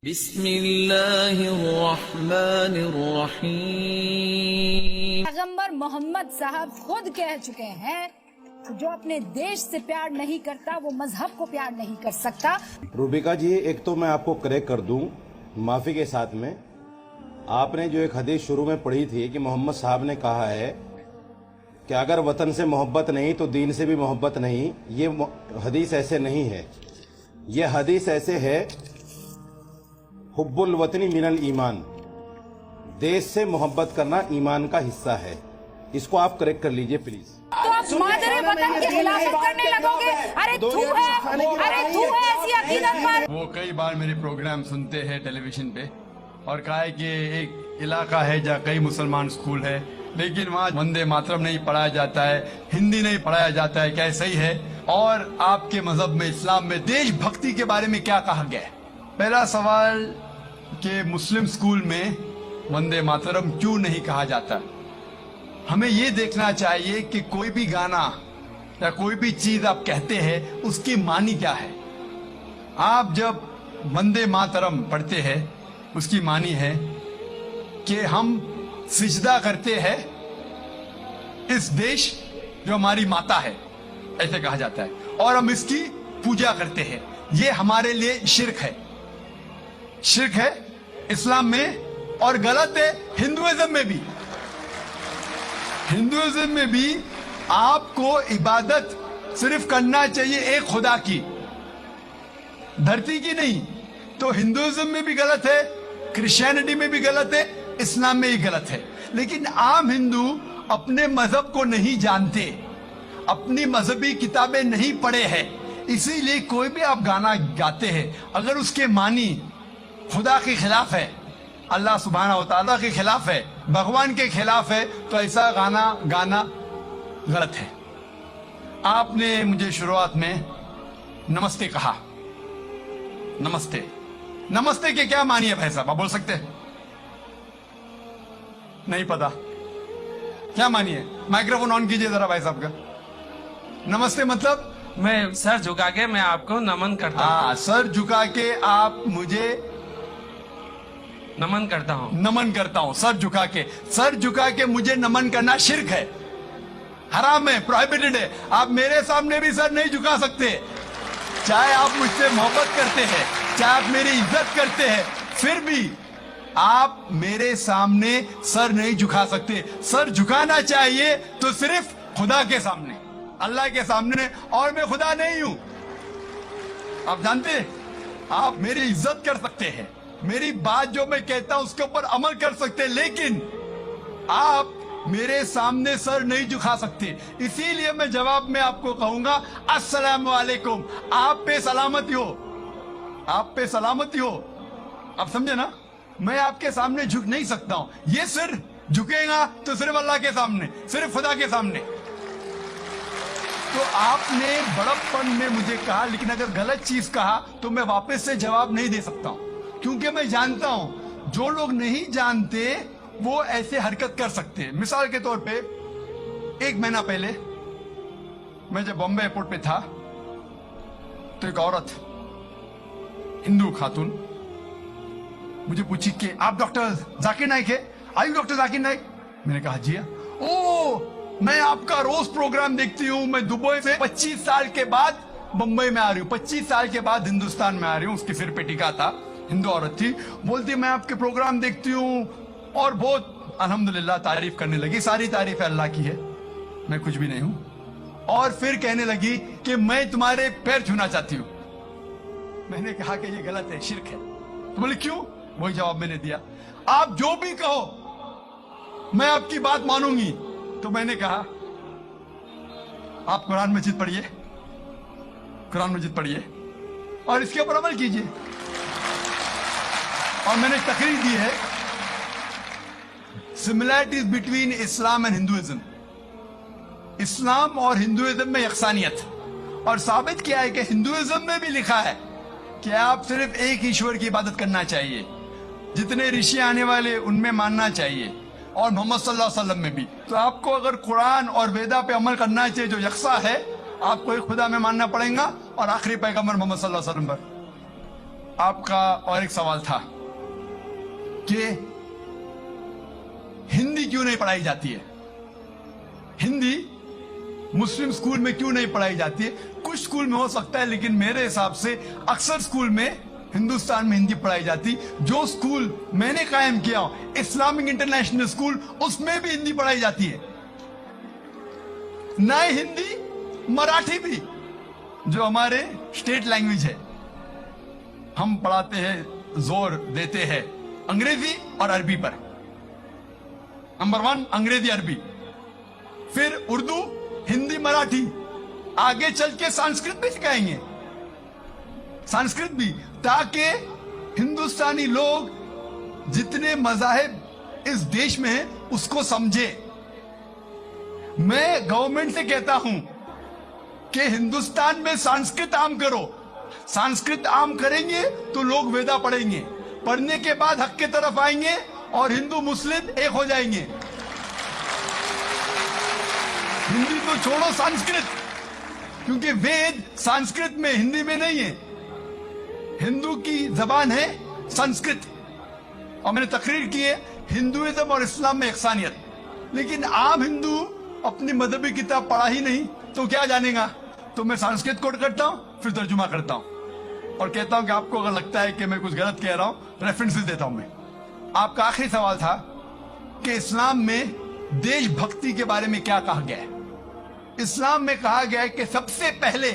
بسم اللہ الرحمن الرحیم۔ پیغمبر محمد صاحب خود کہہ چکے ہیں جو اپنے دیش سے پیار نہیں کرتا وہ مذہب کو پیار نہیں کر سکتا۔ روبیکا جی، ایک تو میں آپ کو کریکٹ کر دوں معافی کے ساتھ میں، آپ نے جو ایک حدیث شروع میں پڑھی تھی کہ محمد صاحب نے کہا ہے کہ اگر وطن سے محبت نہیں تو دین سے بھی محبت نہیں، یہ حدیث ایسے نہیں ہے۔ یہ حدیث ایسے ہے حب الوطنی من الایمان، دیش سے محبت کرنا ایمان کا حصہ ہے۔ اس کو آپ کریکٹ کر لیجئے پلیز۔ تو آپ مادر وطن کی خلافت کرنے لگو گے؟ ارے تو ہے ایسی عقیدت پر۔ وہ کئی بار میرے پروگرام سنتے ہیں ٹیلی ویژن پہ اور کہا ہے کہ ایک علاقہ ہے جہاں کئی مسلمان اسکول ہے لیکن وہاں وندے ماترم نہیں پڑھایا جاتا ہے، ہندی نہیں پڑھایا جاتا ہے، کیا صحیح ہے؟ اور آپ کے مذہب میں، اسلام میں دیش بھکتی کے بارے میں کیا کہا گیا ہے؟ پہلا سوال کہ مسلم اسکول میں وندے ماترم کیوں نہیں کہا جاتا؟ ہمیں یہ دیکھنا چاہیے کہ کوئی بھی گانا یا کوئی بھی چیز آپ کہتے ہیں اس کی معنی کیا ہے۔ آپ جب وندے ماترم پڑھتے ہیں اس کی معنی ہے کہ ہم سجدہ کرتے ہیں اس دیش جو ہماری ماتا ہے، ایسے کہا جاتا ہے، اور ہم اس کی پوجا کرتے ہیں۔ یہ ہمارے لیے شرک ہے، شرک ہے اسلام میں، اور غلط ہے ہندوازم میں بھی۔ ہندوازم میں بھی آپ کو عبادت صرف کرنا چاہیے ایک خدا کی، دھرتی کی نہیں۔ تو ہندوازم میں بھی غلط ہے، کرسچینٹی میں بھی غلط ہے، اسلام میں ہی غلط ہے۔ لیکن عام ہندو اپنے مذہب کو نہیں جانتے، اپنی مذہبی کتابیں نہیں پڑھے ہیں، اسی لیے کوئی بھی آپ گانا گاتے ہیں اگر اس کے معنی خدا کے خلاف ہے، اللہ سبحانہ و تعالیٰ کے خلاف ہے، بھگوان کے خلاف ہے، تو ایسا گانا غلط ہے۔ آپ نے مجھے شروعات میں نمستے کہا، نمستے کے کیا معنی ہے بھائی صاحب؟ آپ بول سکتے ہیں؟ نہیں پتا کیا معنی ہے؟ مائکروفون آن کیجئے ذرا بھائی صاحب کا۔ نمستے مطلب میں سر جھکا کے میں آپ کو نمن کرتا ہوں۔ سر جھکا کے آپ مجھے نمن کرتا ہوں، سر جھکا کے مجھے نمن کرنا شرک ہے، حرام ہے، پروہیبٹڈ ہے۔ آپ میرے سامنے بھی سر نہیں جھکا سکتے، چاہے آپ مجھ سے محبت کرتے ہیں، چاہے آپ میری عزت کرتے ہیں، پھر بھی آپ میرے سامنے سر نہیں جھکا سکتے۔ سر جھکانا چاہیے تو صرف خدا کے سامنے، اللہ کے سامنے، اور میں خدا نہیں ہوں۔ آپ جانتے ہیں، آپ میری عزت کر سکتے ہیں، میری بات جو میں کہتا ہوں اس کے اوپر عمل کر سکتے، لیکن آپ میرے سامنے سر نہیں جھکا سکتے۔ اسی لیے میں جواب میں آپ کو کہوں گا السلام علیکم، آپ پہ سلامتی ہو، آپ پہ سلامتی ہو۔ آپ سمجھے نا؟ میں آپ کے سامنے جھک نہیں سکتا ہوں، یہ سر جھکے گا تو صرف اللہ کے سامنے، صرف خدا کے سامنے۔ تو آپ نے بڑپن میں مجھے کہا، لیکن اگر غلط چیز کہا تو میں واپس سے جواب نہیں دے سکتا ہوں، کیونکہ میں جانتا ہوں جو لوگ نہیں جانتے وہ ایسے حرکت کر سکتے ہیں۔ مثال کے طور پہ 1 مہینہ پہلے میں جب بامبے ایئرپورٹ پہ تھا تو ایک عورت، ہندو خاتون، مجھے پوچھی کہ آپ ڈاکٹر ذاکر نائک ہے؟ آئی ڈاکٹر ذاکر نائک؟ میں نے کہا جی ہاں۔ میں آپ کا روز پروگرام دیکھتی ہوں، میں دبئی سے 25 سال کے بعد بمبئی میں آ رہی ہوں، 25 سال کے بعد ہندوستان میں آ رہی ہوں۔ اس کے سر پہ ٹکا تھا، ہندو عورت تھی، بولتی میں آپ کے پروگرام دیکھتی ہوں اور بہت الحمدللہ تعریف کرنے لگی، ساری تعریف اللہ کی ہے، میں کچھ بھی نہیں ہوں۔ اور پھر کہنے لگی کہ میں تمہارے پیر چھونا چاہتی ہوں۔ میں نے کہا کہ یہ غلط ہے، شرک ہے۔ تو بولے کیوں؟ وہی جواب میں نے دیا، آپ جو بھی کہو میں آپ کی بات مانوں گی۔ تو میں نے کہا آپ قرآن مجید پڑھیے اور اس کے اوپر عمل کیجئے۔ اور میں نے تقریر دی ہے similarities between Islam and Hinduism, اسلام اور ہندوازم میں یکسانیت، اور ثابت کیا ہے کہ ہندوازم میں بھی لکھا ہے کہ آپ صرف ایک ایشور کی عبادت کرنا چاہیے، جتنے رشی آنے والے ان میں ماننا چاہیے، اور محمد صلی اللہ علیہ وسلم میں بھی۔ تو آپ کو اگر قرآن اور ویدا پہ عمل کرنا چاہیے جو یکساں ہے، آپ کو ایک خدا میں ماننا پڑے گا اور آخری پیغمبر محمد صلی اللہ علیہ وسلم پر۔ آپ کا اور ایک سوال تھا کہ ہندی کیوں نہیں پڑھائی جاتی ہے, ہندی مسلم سکول میں کیوں نہیں پڑھائی جاتی ہے. کچھ سکول میں ہو سکتا ہے, لیکن میرے حساب سے اکثر سکول میں ہندوستان میں ہندی پڑھائی جاتی. جو سکول میں نے قائم کیا اسلامک انٹرنیشنل سکول, اس میں بھی ہندی پڑھائی جاتی ہے. نہ ہندی, مراٹھی بھی جو ہمارے اسٹیٹ لینگویج ہے, ہم پڑھاتے ہیں, زور دیتے ہیں انگریزی اور عربی پر. نمبر 1 انگریزی عربی, پھر اردو, ہندی, مراٹھی, آگے چل کے سنسکرت بھی سکھائیں گے, سنسکرت بھی, تاکہ ہندوستانی لوگ جتنے مذاہب اس دیش میں ہیں اس کو سمجھے. میں گورنمنٹ سے کہتا ہوں کہ ہندوستان میں سنسکرت عام کرو. سنسکرت عام کریں گے تو لوگ ویدا پڑھیں گے, پڑھنے کے بعد حق کے طرف آئیں گے اور ہندو مسلم ایک ہو جائیں گے. ہندی تو چھوڑو, سنسکرت, کیونکہ وید سنسکرت میں, ہندی میں نہیں ہے. ہندو کی زبان ہے سنسکرت, اور میں نے تقریر کی ہے ہندوازم اور اسلام میں یکسانیت. لیکن عام ہندو اپنی مذہبی کتاب پڑھا ہی نہیں تو کیا جانے گا. تو میں سنسکرت کوٹ کرتا ہوں, پھر ترجمہ کرتا ہوں اور کہتا ہوں کہ آپ کو اگر لگتا ہے کہ میں کچھ غلط کہہ رہا ہوں, ریفرنسز دیتا ہوں. میں آپ کا آخری سوال تھا کہ اسلام میں دیش بھکتی کے بارے میں کیا کہا گیا ہے. اسلام میں کہا گیا ہے کہ سب سے پہلے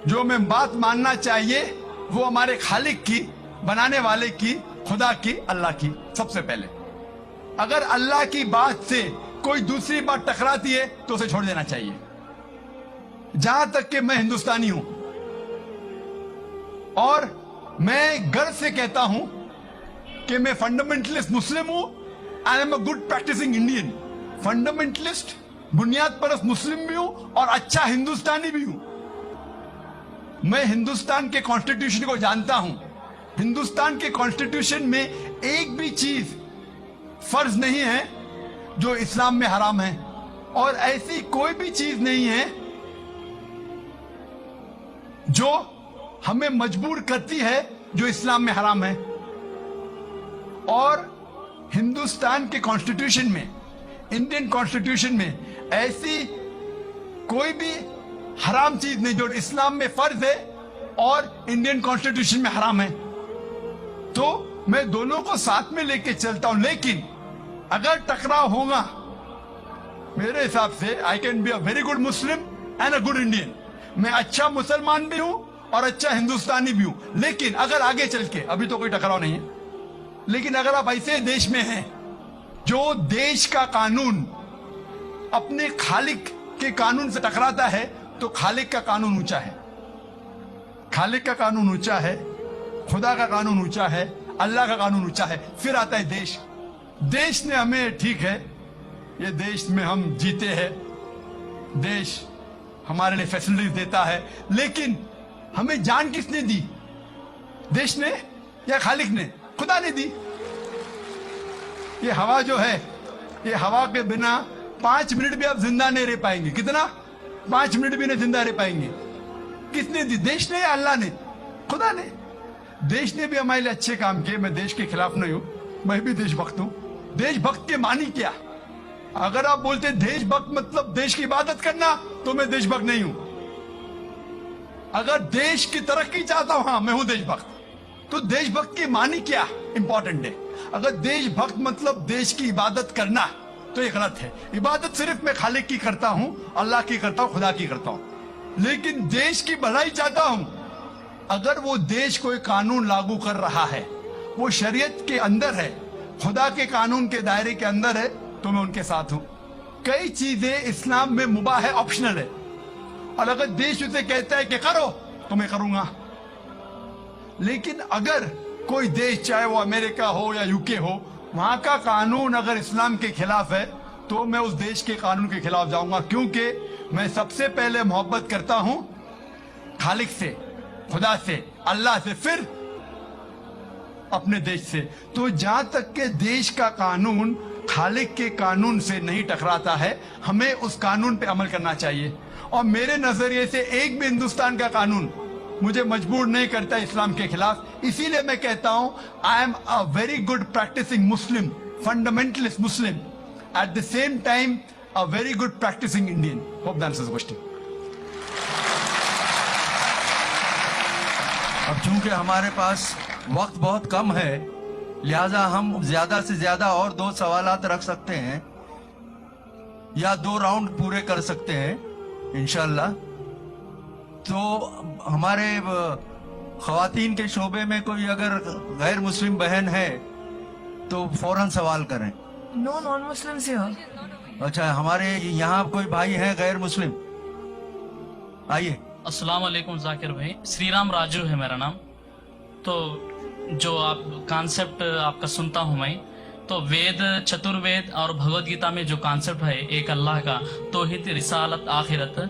جو ہمیں بات ماننا چاہیے وہ ہمارے خالق کی, بنانے والے کی, خدا کی, اللہ کی. سب سے پہلے اگر اللہ کی بات سے کوئی دوسری بات ٹکراتی ہے تو اسے چھوڑ دینا چاہیے. جہاں تک کہ میں ہندوستانی ہوں اور میں گرو سے کہتا ہوں کہ میں فنڈامنٹلسٹ مسلم ہوں, I am a good practising Indian. Fundamentalist, بنیاد پرست مسلم بھی ہوں اور اچھا ہندوستانی بھی ہوں. میں ہندوستان کے کانسٹیٹیوشن کو جانتا ہوں. ہندوستان کے کانسٹیٹیوشن میں ایک بھی چیز فرض نہیں ہے جو اسلام میں حرام ہے, اور ایسی کوئی بھی چیز نہیں ہے جو ہمیں مجبور کرتی ہے جو اسلام میں حرام ہے. اور ہندوستان کے کانسٹیٹیوشن میں, انڈین کانسٹیٹیوشن میں ایسی کوئی بھی حرام چیز نہیں جو اسلام میں فرض ہے اور انڈین کانسٹیٹیوشن میں حرام ہے. تو میں دونوں کو ساتھ میں لے کے چلتا ہوں. لیکن اگر ٹکراؤ ہوگا, میرے حساب سے I can be a very good Muslim and a good Indian. میں اچھا مسلمان بھی ہوں اور اچھا ہندوستانی بھی ہوں. لیکن اگر آگے چل کے, ابھی تو کوئی ٹکراؤ نہیں ہے, لیکن اگر آپ ایسے دیش میں ہیں جو دیش کا قانون اپنے خالق کے قانون سے ٹکراتا ہے, تو خالق کا قانون اونچا ہے, خالق کا قانون اونچا ہے, خدا کا قانون اونچا ہے, اللہ کا قانون اونچا ہے. پھر آتا ہے دیش. دیش نے ہمیں, ٹھیک ہے, یہ دیش میں ہم جیتے ہیں, دیش ہمارے لیے فیسلٹیز دیتا ہے, لیکن ہمیں جان کس نے دی؟ دیش نے یا خالق نے؟ خدا نے دی. یہ ہوا جو ہے, یہ ہوا کے بنا 5 منٹ بھی آپ زندہ نہیں رہ پائیں گے. کتنا؟ 5 منٹ بھی نہیں زندہ رہ پائیں گے. کس نے دی؟ دیش نے یا اللہ نے؟ خدا نے. دیش نے بھی ہمارے لیے اچھے کام کیے. میں دیش کے خلاف نہیں ہوں, میں بھی دیش بھکت ہوں. دیش بھکت کے معنی کیا؟ اگر آپ بولتے دیش بھکت مطلب دیش کی عبادت کرنا, تو میں دیش بھکت نہیں ہوں. اگر دیش کی ترقی چاہتا ہوں, ہاں میں ہوں دیش بھکت. تو دیش بھکت کے معنی کیا امپورٹنٹ ہے. اگر دیش بھکت مطلب دیش کی عبادت کرنا, تو یہ غلط ہے. عبادت صرف میں خالق کی کرتا ہوں, اللہ کی کرتا ہوں, خدا کی کرتا ہوں. لیکن دیش کی بھلائی چاہتا ہوں. اگر وہ دیش کوئی قانون لاگو کر رہا ہے, وہ شریعت کے اندر ہے, خدا کے قانون کے دائرے کے اندر ہے, تو میں ان کے ساتھ ہوں. کئی چیزیں اسلام میں مباح ہے, آپشنل ہے, اور اگر دیش اسے کہتا ہے کہ کرو, تو میں کروں گا. لیکن اگر کوئی دیش, چاہے وہ امریکہ ہو یا UK ہو, وہاں کا قانون اگر اسلام کے خلاف ہے, تو میں اس دیش کے قانون کے خلاف جاؤں گا. کیونکہ میں سب سے پہلے محبت کرتا ہوں خالق سے, خدا سے, اللہ سے, پھر اپنے دیش سے. تو جہاں تک کہ دیش کا قانون خالق کے قانون سے نہیں ٹکراتا ہے, ہمیں اس قانون پہ عمل کرنا چاہیے. اور میرے نظریے سے ایک بھی ہندوستان کا قانون مجھے مجبور نہیں کرتا اسلام کے خلاف. اسی لیے میں کہتا ہوں I am a very good practising Muslim, fundamentalist Muslim, at the same time a very good practising Indian. Hope that answers the question. اب چونکہ ہمارے پاس وقت بہت کم ہے, لہذا ہم زیادہ سے زیادہ اور 2 سوالات رکھ سکتے ہیں یا 2 راؤنڈ پورے کر سکتے ہیں انشاءاللہ. تو ہمارے خواتین کے شعبے میں کوئی اگر غیر مسلم بہن ہے تو فوراً سوال کریں. No non-Muslims here. اچھا, ہمارے یہاں کوئی بھائی ہیں غیر مسلم؟ آئیے. السلام علیکم ذاکر بھائی, شری رام راجو ہے میرا نام. تو جو آپ کانسیپٹ آپ کا سنتا ہوں میں, تو وید, چتروید اور بھگوت گیتا میں جو کانسیپٹ ہے ایک اللہ کا, توحید, رسالت, آخرت,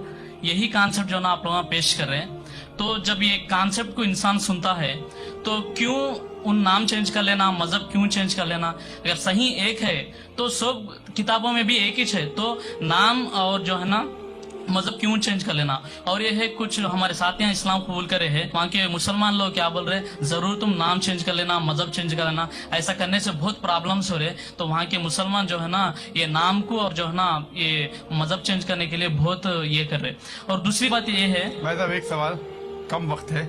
یہی کانسیپٹ جو نا آپ لوگ پیش کر رہے ہیں. تو جب یہ کانسیپٹ کو انسان سنتا ہے تو کیوں ان نام چینج کر لینا, مذہب کیوں چینج کر لینا؟ اگر صحیح ایک ہے تو سب کتابوں میں بھی ایک ہی ہے, تو نام اور جو ہے نا مذہب کیوں چینج کر لینا؟ اور یہ ہے کچھ ہمارے ساتھی ہیں اسلام قبول کرے ہیں, وہاں کے مسلمان لوگ کیا بول رہے, ضرور تم نام چینج کر لینا, مذہب چینج کر لینا, ایسا کرنے سے بہت پرابلمس ہو رہے. تو وہاں کے مسلمان جو ہے نا یہ نام کو اور جو ہے نا یہ مذہب چینج کرنے کے لیے بہت یہ کر رہے. اور دوسری بات یہ ہے, بھائی صاحب ایک سوال, کم وقت ہے,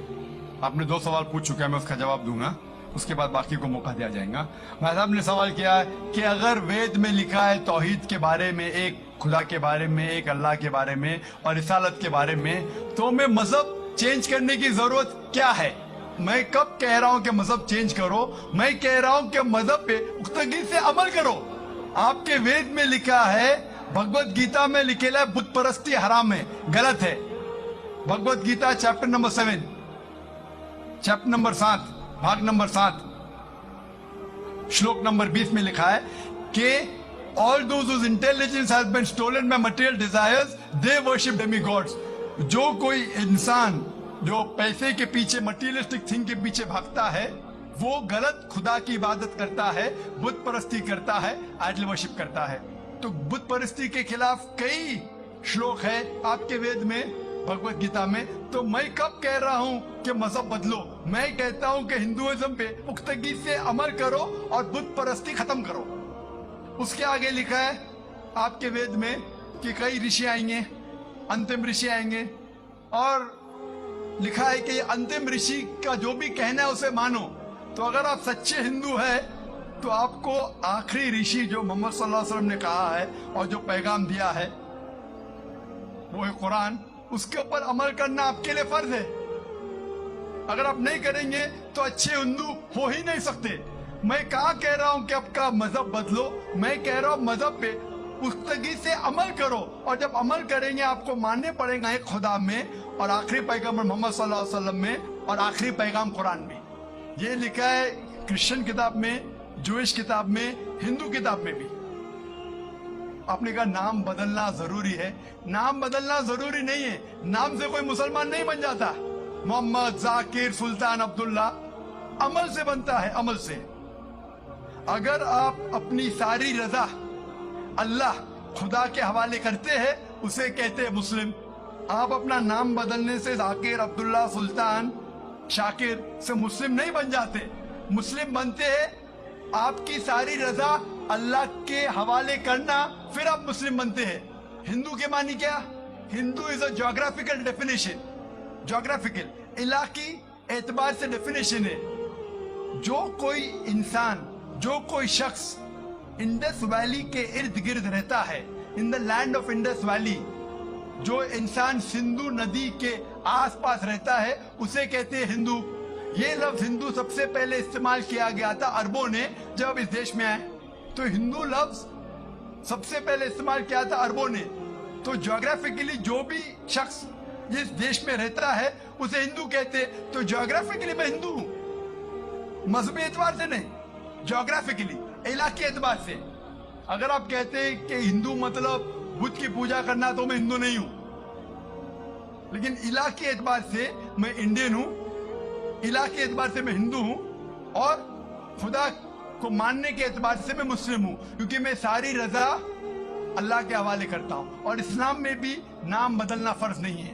آپ نے 2 سوال پوچھ چکے ہیں, میں اس کا جواب دوں گا, اس کے بعد باقی کو موقع دیا جائے گا. بھائی صاحب نے سوال کیا ہے کہ اگر وید میں لکھا ہے توحید کے بارے میں, ایک خدا کے بارے میں, ایک اللہ کے بارے میں اور رسالت کے بارے میں, تو میں مذہب چینج کرنے کی ضرورت کیا ہے؟ میں کب کہہ رہا ہوں کہ مذہب چینج کرو؟ میں کہہ رہا ہوں کہ مذہب پہ پختگی سے عمل کرو. آپ کے وید میں لکھا ہے, بھگوت گیتا میں لکھا ہے بت پرستی حرام ہے, غلط ہے. Bhagavad Gita chapter number 7, chapter number 7, بھاگ نمبر 7, شلوک نمبر 20 میں لکھا ہے کہ all those whose intelligence has been stolen by material desires, they worship demigods. جو کوئی انسان جو پیسے کے پیچھے, مٹیریلسٹک تھنگ کے پیچھے بھاگتا ہے, وہ غلط خدا کی عبادت کرتا ہے, بت پرستی کرتا ہے, آئیڈل ورشپ کرتا ہے. تو بت پرستی کے خلاف کئی شلوک ہے آپ کے وید میں, بھگوت گیتا میں. تو میں کب کہہ رہا ہوں کہ مذہب بدلو؟ میں کہتا ہوں کہ ہندوازم پہ پختگی سے عمل کرو اور بت پرستی ختم کرو. اس کے آگے لکھا ہے آپ کے وید میں کہ کئی رشی آئیں گے, انتم رشی آئیں گے, اور لکھا ہے کہ انتم رشی کا جو بھی کہنا ہے اسے مانو. تو اگر آپ سچے ہندو ہیں تو آپ کو آخری رشی جو محمد صلی اللہ علیہ وسلم نے کہا ہے اور جو پیغام دیا ہے وہ ہے قرآن, اس کے اوپر عمل کرنا آپ کے لیے فرض ہے. اگر آپ نہیں کریں گے تو اچھے ہندو ہو ہی نہیں سکتے. میں کہاں کہہ رہا ہوں کہ آپ کا مذہب بدلو, میں کہہ رہا ہوں مذہب پہ پختگی سے عمل کرو, اور جب عمل کریں گے آپ کو ماننے پڑے گا ایک خدا میں اور آخری پیغمبر محمد صلی اللہ علیہ وسلم میں اور آخری پیغام قرآن میں. یہ لکھا ہے کرسچن کتاب میں, جوئش کتاب میں, ہندو کتاب میں بھی. آپ نے کہا نام بدلنا ضروری ہے. نام بدلنا ضروری نہیں ہے, نام سے کوئی مسلمان نہیں بن جاتا. محمد, ذاکر, سلطان, عبداللہ عمل سے بنتا ہے, عمل سے. اگر آپ اپنی ساری رضا اللہ خدا کے حوالے کرتے ہیں اسے کہتے ہیں مسلم. آپ اپنا نام بدلنے سے ذاکر, عبداللہ, سلطان, شاکر سے مسلم نہیں بن جاتے. مسلم بنتے ہیں آپ کی ساری رضا اللہ کے حوالے کرنا, پھر آپ مسلم بنتے ہیں. ہندو کے معنی کیا؟ ہندو از اے جغرافیکل ڈیفینیشن, جغرافیکل علاقی اعتبار سے ڈیفینیشن ہے. جو کوئی انسان, جو کوئی شخص انڈس ویلی کے ارد گرد رہتا ہے, ان دا لینڈ آف انڈس ویلی, جو انسان سندھو ندی کے آس پاس رہتا ہے اسے کہتے ہیں ہندو. یہ لفظ ہندو سب سے پہلے استعمال کیا گیا تھا عربوں نے جب اس دیش میں آئے. تو ہندو لفظ سب سے پہلے استعمال کیا تھا عربوں نے. تو جغرافیکلی جو بھی شخص جس دیش میں رہتا ہے اسے ہندو کہتے. تو جغرافیکلی میں ہندو ہوں, مذہبی اعتبار سے نہیں, جغرافیکلی علاقے اعتبار سے. اگر آپ کہتے ہیں کہ ہندو مطلب بدھ کی پوجا کرنا تو میں ہندو نہیں ہوں, لیکن علاقے اعتبار سے میں انڈین ہوں, علاقے اعتبار سے میں ہندو ہوں, اور خدا کو ماننے کے اعتبار سے میں مسلم ہوں, کیونکہ میں ساری رضا اللہ کے حوالے کرتا ہوں. اور اسلام میں بھی نام بدلنا فرض نہیں ہے.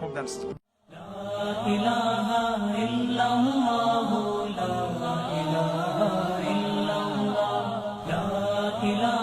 Hope that's true. ilaha illallah, la ilaha illallah, la ilaha